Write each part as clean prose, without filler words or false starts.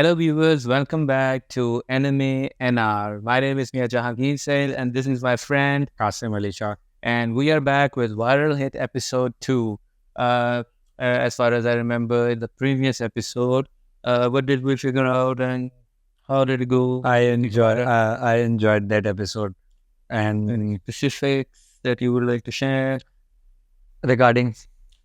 Hello, viewers. Welcome back to Anime NR. My name is Mia Jahangir Sail, and this is my friend Qasim Ali Shah. And we are back with Viral Hit Episode 2. As far as I remember, in the previous episode, what did we figure out and how did it go? I enjoyed that episode. And Any specifics that you would like to share regarding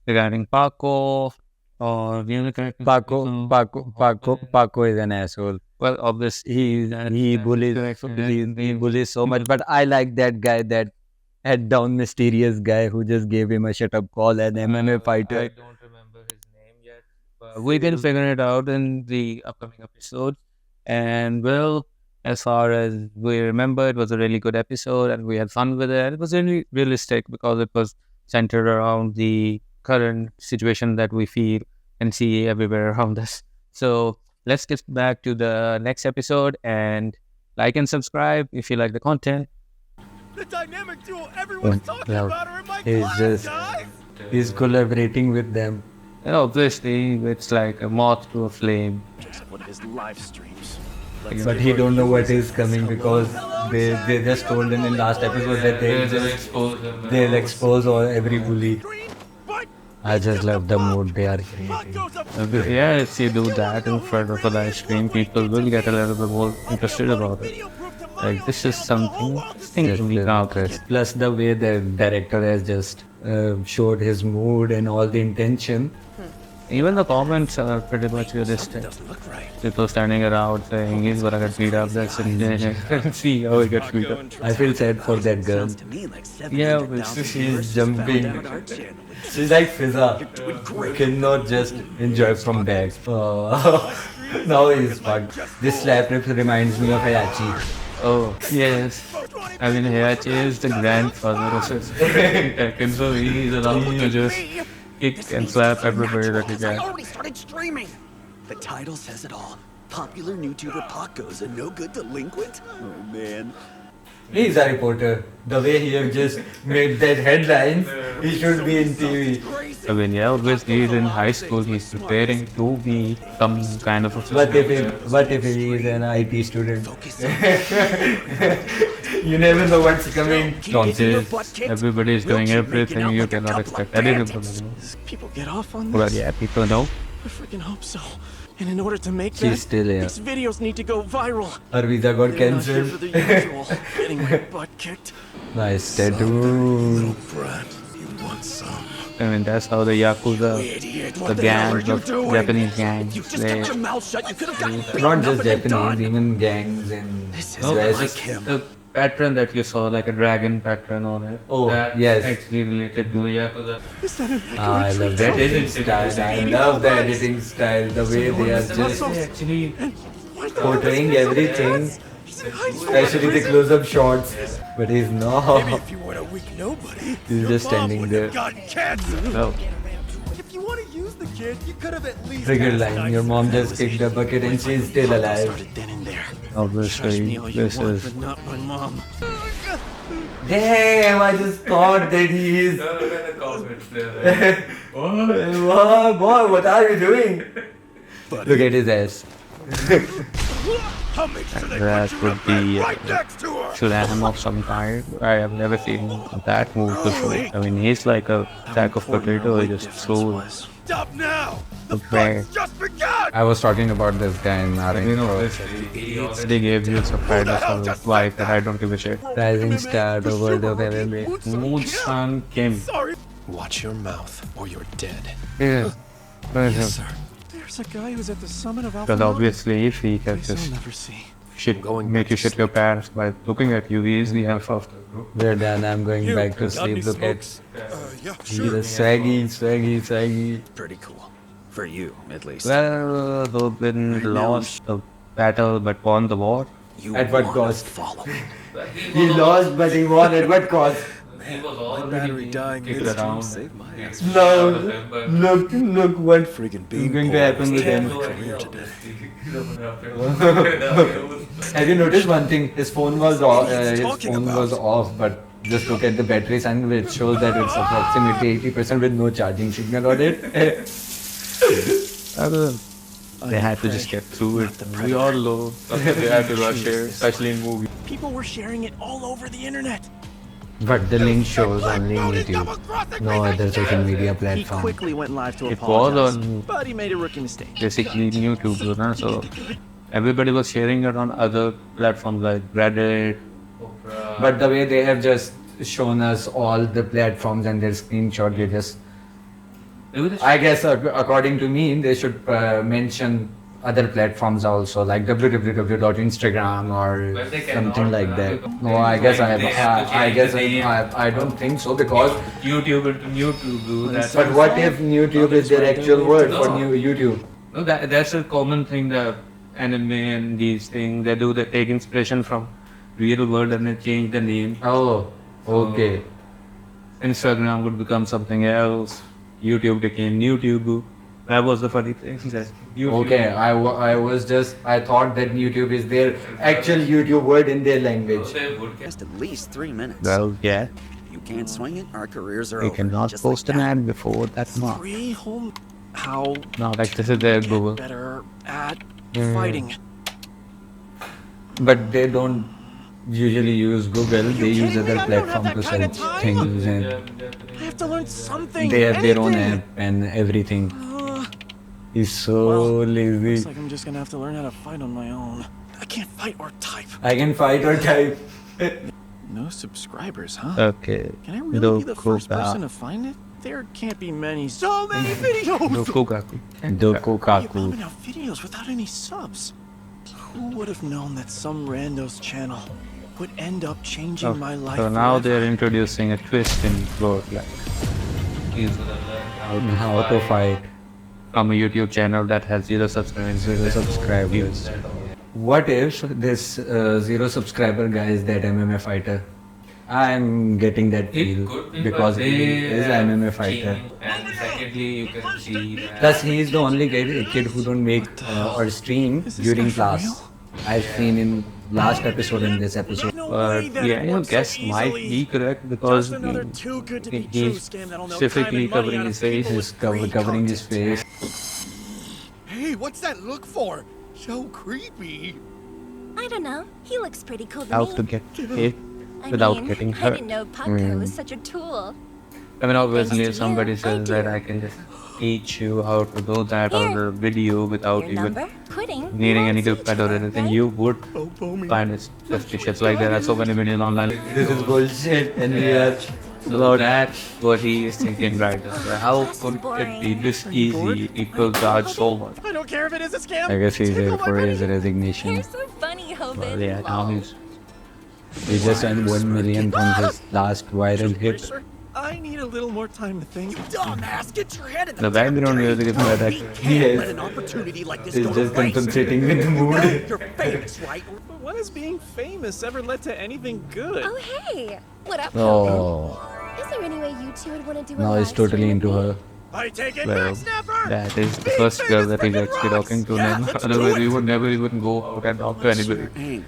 regarding Paco or the other characters? Paco is an asshole. Well, obviously, He bullies so much. But I like that guy, that head down mysterious guy who just gave him a shut up call, an MMA I fighter. don't remember his name yet, but we can figure it out in the upcoming episode. And well, as far as we remember, it was a really good episode and we had fun with it. It was really realistic because it was centered around the current situation that we feel and see everywhere around us. So let's get back to the next episode and like and subscribe if you like the content. The dynamic duo everyone's talking Well, about are in my he's class, just- guys! He's collaborating with them. And obviously, it's like a moth to a flame. Just one of his live streams. But he don't know what is coming because they just told him in last episode that they'll expose every bully. But I just love the mood they are creating. Puck goes up Yeah, if you do that in front of a live stream, people will get a little bit more interested about it. video proof to Like, this is something distinctly Congress. Plus the way the director has just showed his mood and all the intention. Even the comments are pretty much realistic. doesn't look right. People standing around saying he's gonna get beat up, that's it. See how he gets beat up. I feel sad for that girl. To me like Yeah, 700,000 she's viewers jumping. found out our channel. She's like Fizza. Cannot just enjoy from back. Now he's fucked. This slap rip reminds me of Hayachi. Oh, yes. I mean, Hayachi is the grandfather of his Tekken, so he's allowed to just kick and slap everybody that he I can. already started streaming. The title says it all. Popular YouTuber Paco's a no-good delinquent? Oh man. He's a reporter. The way he have just made that headlines, he should be in TV. I mean, yeah, obviously he's in high school, he's preparing to be some kind of a What if he is an IT student? Focus. You never know what's coming. Nonsense. Everybody is doing everything, you cannot expect anything from anyone. People get off on Well, this? yeah, people know. I freaking hope so. And in order to make She's that, still here. these videos need to go viral. Her visa got You're not here for cancelled. the usual, getting my butt kicked. Nice tattoo. Brat, you want some? I mean, that's how the Yakuza, Idiot, the what the hell are gangs you of doing? Japanese gangs, You just they... kept your mouth shut. You could have gotten beaten Not up just and then Japanese, done. even gangs and This No, isn't US. like him. the pattern that you saw, like a dragon pattern on it. Oh, that's yes. actually related to the Yakuza. Is that an I accurate love the treatment? editing style. I love the editing style. The way they are just Actually, portraying everything, especially the close-up shots. But he's Maybe not. if you weren't a weak nobody, He's your just mom standing wouldn't there. have gotten cancer. no. If you want to use the kid, you could have at least Trigger asked line. nice Your mom just conversation. kicked the bucket and she's still Papa alive. started then and there. Judge Obviously, me all you this want, is... but not my mom. Damn! I just thought that he is. Boy, what are you doing? Look at his ass. I'll make sure they That put you would in bed be right next to her. slam of some kind. I have never seen that move before. I mean, he's like a sack of potato, he just throws Stop now. The Okay. fight's just begun. I was talking about this guy in You know, he already gave you some kind of a vibe that I don't give a shit. Rising star, the world of MMA. Moon-san Kim. Sorry. Watch your mouth, or you're dead. Yeah. Yes, sir. There's a guy who's at the summit of Alpha Because Mountain. obviously, if he can Place I'll just never see. shit, Going make back you to shit your pants by looking at you, he is the alpha of the group. We're done. I'm going back to sleep. Look at he's a swaggy. Pretty cool. For you, at least. Well, though been lost the battle but won the war. You At what wanna cost? Follow me. He lost, but he won. At what cost? My battery dying midstream saved my ass. No, look what Friggin' is going to happen with him. career today. Have you noticed one thing? His phone was off. His talking phone about? was off, but just look at the battery sign, which shows that it's approximately 80% with no charging signal on it. They had to just get through it. We all know that they had to rush it, especially in movies. People were sharing it all over the internet. But the link shows only YouTube, no other social media He platform. quickly went live to It was apologize, on but he made a rookie mistake. basically YouTube, you know, so everybody was sharing it on other platforms like Reddit. But the way they have just shown us all the platforms and their screenshot, they just, I guess according to me, they should mention other platforms also, like www.instagram or something like that. No, I guess I don't think so, because YouTube into YouTube. but what if YouTube is their actual word for new YouTube? No, that's a common thing that anime and these things they do. They take inspiration from real world and they change the name. Oh, okay. Instagram would become something else. YouTube became YouTube. That was the funny thing. That YouTube- Okay, I thought that YouTube is their actual YouTube word in their language. Just at least 3 minutes. Well, yeah. You can't swing it, our careers are You over. cannot Just post like an that. ad before that mark. 3 home. How No, like this is their Google. better at fighting? But they don't usually use Google, they use kidding me? other I don't have platforms to that kind search of time. things, and I have to learn something. they have their own anything. app and everything. He's so Well, Looks lazy. like I'm just gonna have to learn how to fight on my own. I can't fight or type. I can fight or type. No subscribers, huh? Okay. Can I really Do be the first Kuka. person to find it? There can't be many. So many videos! Do Kokaku. Doku How are you Kaku. pumping out videos without any subs? Who would have known that some rando's channel would end up changing my life? So now forever? they're introducing a twist in growth, like he's gonna learn How to fight. from a YouTube channel that has 0 subscribers. 0 subscribers. What if this 0 subscriber guy is that MMA fighter? I'm getting that feel because he is an MMA fighter. And secondly, you can see that Plus, he is the only kid who don't make or stream Is this during guy for class. real? I've seen in last episode and this episode. No but way that yeah, it your works so guess might easily. be correct because Just another too good to be true he's scam that'll know specifically time and money covering out his of face. people He's with free covering his content. face. Hey, what's that look for? So creepy. I don't know. He looks pretty cool to How me. to get hit I without mean, getting I hurt. didn't know Pucker was such a tool. I mean, obviously, Thanks if to somebody you, I says that do. I can just teach you how to do that on Here. the video without Your even number? Quitting? needing any Wants each duplicate or other, anything, right? you would find it suspicious. Like there are so many videos online. This is bullshit, and we are. So that's what he is thinking right now. How That's could it boring. be this easy? It will charge so much. I don't care if it is a scam. I guess he's Tickle here my for his penny. resignation. You're so funny, Hoban. Well, yeah, now he's He just earned 1 million from his last viral hit. Racer, I need a little more time to think. Dumbass, get your head in the background music is better. Yes. Let an opportunity like this He's go to just waste. concentrating with the mood. You're famous, right? But when has being famous ever led to anything good? Oh, hey. What up, Hoban? Oh, Is there any way you two would want to do a now he's live totally stream into with me? her. I take it Well, back, Snapper! that is the first girl that he's actually talking to now. let's do Otherwise, it. he would never even go out and talk to anybody.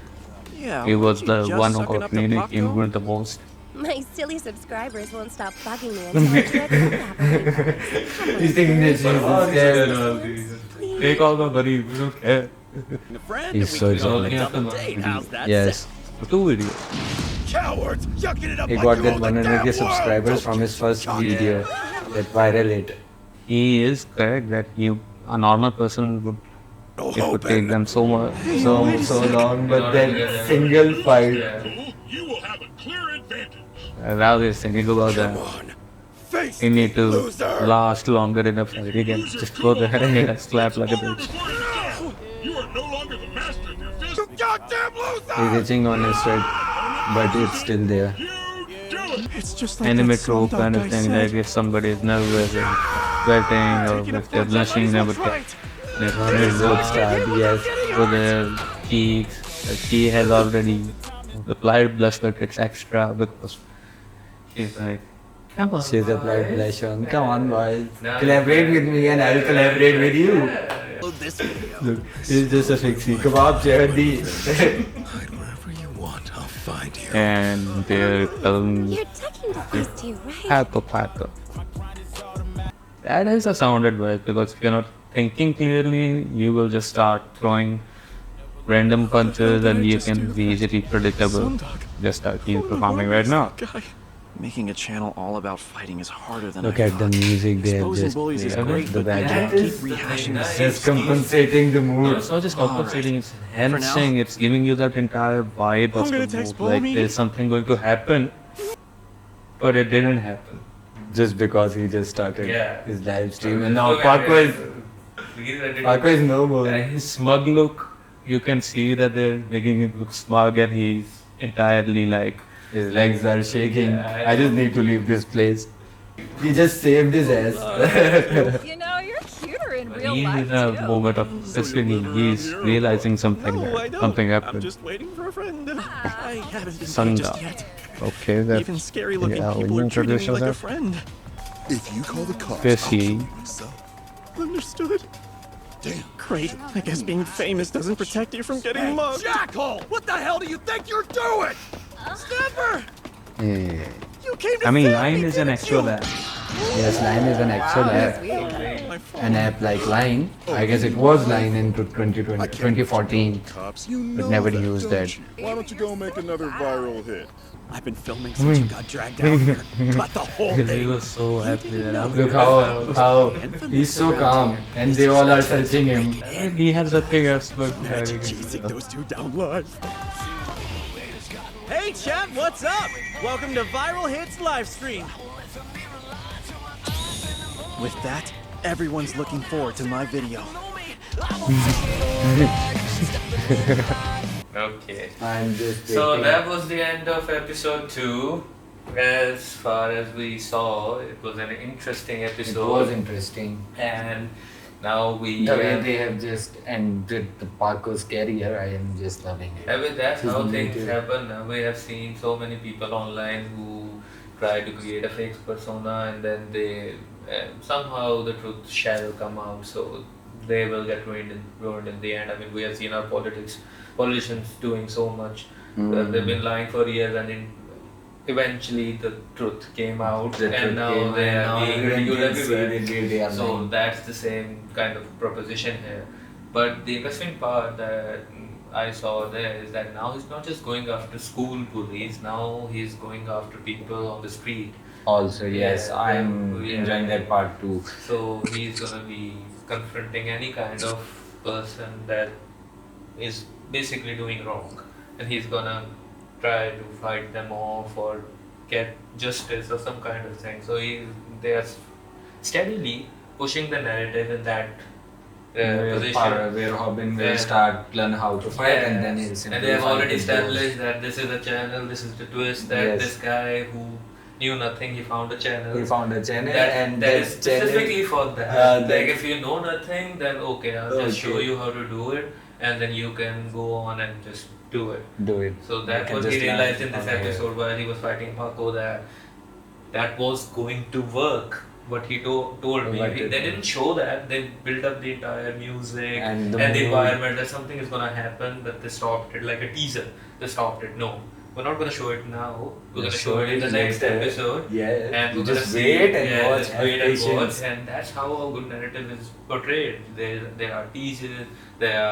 Yeah, He was you the just one who sucking got up to me Paco? involved the most. My silly subscribers won't stop bugging me until I check it He's thinking that she's scared. Please. Take all the money, we don't care. A friend, He's we so can go on a excited. double date. How's that Yes. sound? Two videos. Cowards, yucking it up He like got you that own the 100k damn subscribers world. from his first video. That viral hit. He is correct that a normal person would, No it would hope take in them so much. So long, but that single fight. You will have a clear advantage. Now he's thinking about Come that. on. Face He need to loser. last longer in a fight. He can just go there and get slapped like a bitch. Before you go, you are no longer the master of your fist. You goddamn He's loser! itching on his shirt, but it's still there. You do it. It's just like Anime that song trope kind that of guy thing, said. like if somebody is nervous and sweating or Taking a if they're punch, blushing, they somebody's would right. get their red Good rose start, yes. to their cheeks. She has already applied blush, but it's extra because she's like, come on. She's applied blush on. Come on, boys. Collaborate with me and I'll collaborate with you. This video. Look, he's just a fixie. Kebab Jehdi. Hide wherever you want, I'll find you. And they're You're taking to these two, right? Paco. That is a sound advice because if you're not thinking clearly, you will just start throwing random punches and you can be easily predictable. Just like he's performing right now. Guy. Making a channel all about fighting is harder than Look I at thought. the music they have Exposing just bullies is played. great, The but you background. can't keep rehashing the same Just compensating the No, mood. it's not just All compensating, right. it's enhancing, it's giving you that entire vibe I'm of gonna the text mood. Like Bobby. there's something going to happen, but it didn't happen. Just because he just started Yeah. his live stream. And now Paco is no more. And his smug look, you can see that they're making him look smug and he's entirely like, His legs are shaking. Yeah, I just need to leave this place. He just saved his ass. You know, you're cuter in real he's life in a too. moment of destiny. He's realizing something. No, I don't. Something I'm happened. just waiting for a friend. I haven't been Sunda. just yet. Okay, that's Even scary looking yeah, people you are treating me introduce like a yourself? friend. If you call the cops, Fishy. I'll kill myself. Understood. Damn. Great. I guess being famous doesn't protect you from getting mugged. Jackhole! What the hell do you think you're doing? Snapper! Yeah. You came to I mean, film Line me, is an didn't actual you? app. Yes, Line is an actual app. My phone. An app like Line. I guess it was Line in 2014. Cops, you know never that, used don't that. you? Why don't you go make another viral hit? I've been filming since you got dragged out here. Cut the whole He thing. was so happy that I'm Look how he's so calm and they all are searching him. he has a big ass but Chasing those two down live. Hey chat, what's up? Welcome to Viral Hits Livestream. With that, everyone's looking forward to my video. Okay. I'm just So waiting. that was the end of episode 2. As far as we saw, it was an interesting It episode. was interesting. And now we The way they have just ended the Paco's career, I am just loving it. I mean, that's His how native- things happen. Now we have seen so many people online who try to create a fake persona and then they somehow the truth shall come out. So they will get ruined in the end. I mean, we have seen our politicians doing so much. They've been lying for years and eventually the truth came out The truth and now came they and are now being everyone ridiculed can see everywhere. that they are So lying. that's the same kind of proposition here. But the interesting part that I saw there is that now he's not just going after school bullies, now he's going after people on the street. Also, yes, Yeah, I'm yeah. enjoying that part too. So he's gonna be confronting any kind of person that is basically doing wrong. And he's gonna try to fight them off or get justice or some kind of thing. So they are steadily pushing the narrative in that position. Where Robin will Yeah. start learn how to fight and then he'll Yes. simply And they have fight already with those. established that this is a channel, this is the twist, that Yes. this guy who knew nothing, he found a channel. He found a channel that, and that is that channel- specifically for that. that- Like if you know nothing, then okay, I'll just show Okay. you how to do it, and then you can go on and just do it. Do it. So You that can was he just learn realized in this from here. episode while he was fighting Paco that was going to work. What he told me, But they didn't show that. They built up the entire music And and the the mood. environment that something is gonna happen, but they stopped it like a teaser. They stopped it. No, we're not gonna show it now. We're gonna show it in the next later. episode. Yeah, And you we're gonna just see wait and yeah, watch. just Have wait and patience. watch, and that's how a good narrative is portrayed. There are teasers, there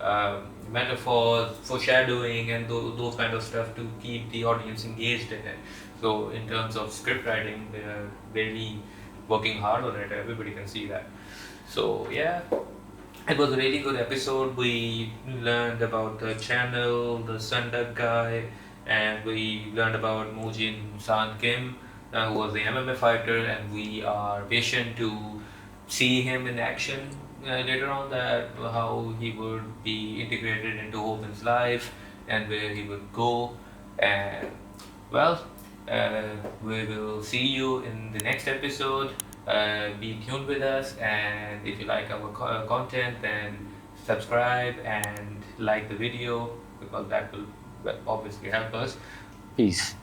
are metaphors, foreshadowing, and those kind of stuff to keep the audience engaged in it. So in terms of script writing, they are really working hard on it. Everybody can see that. So yeah, it was a really good episode. We learned about the channel, the Sundak guy, and we learned about Mojin San Kim, who was the MMA fighter, and we are patient to see him in action later on, that how he would be integrated into Hogan's life and where he would go. And well, we will see you in the next episode. Be tuned with us, and if you like our content, then subscribe and like the video, because that will obviously help us. Peace.